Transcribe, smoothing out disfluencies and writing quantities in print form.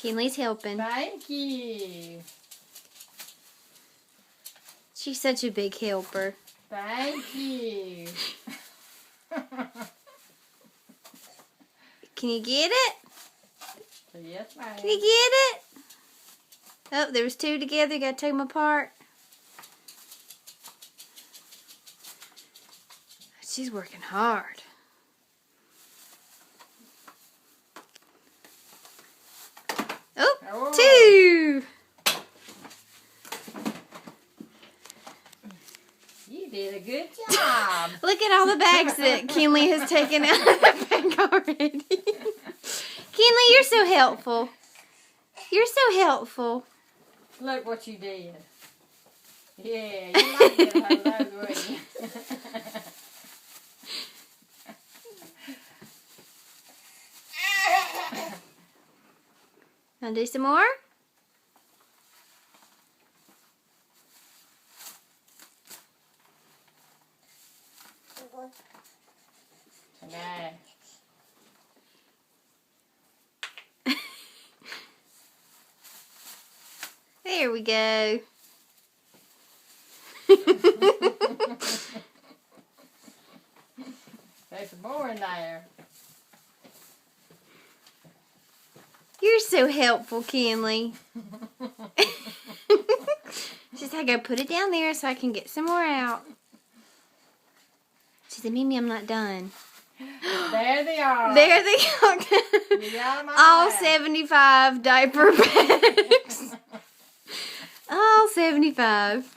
Kinley's helping. Thank you. She's such a big helper. Thank you. Can you get it? Yes, ma'am. Can you get it? Oh, there was two together. You gotta take them apart. She's working hard. Oh, two. You did a good job. Look at all the bags that Kinley has taken out of the bag already. Kinley, you're so helpful. You're so helpful. Look what you did. Yeah, you like it, hello, wouldn't you? Want to do some more? Nah. There we go. There's some more in there. You're so helpful, Kinley. She's like, I put it down there so I can get some more out. She said, Mimi, I'm not done. There they are. There they are. You got 'em All out. 75 diaper bags. All 75.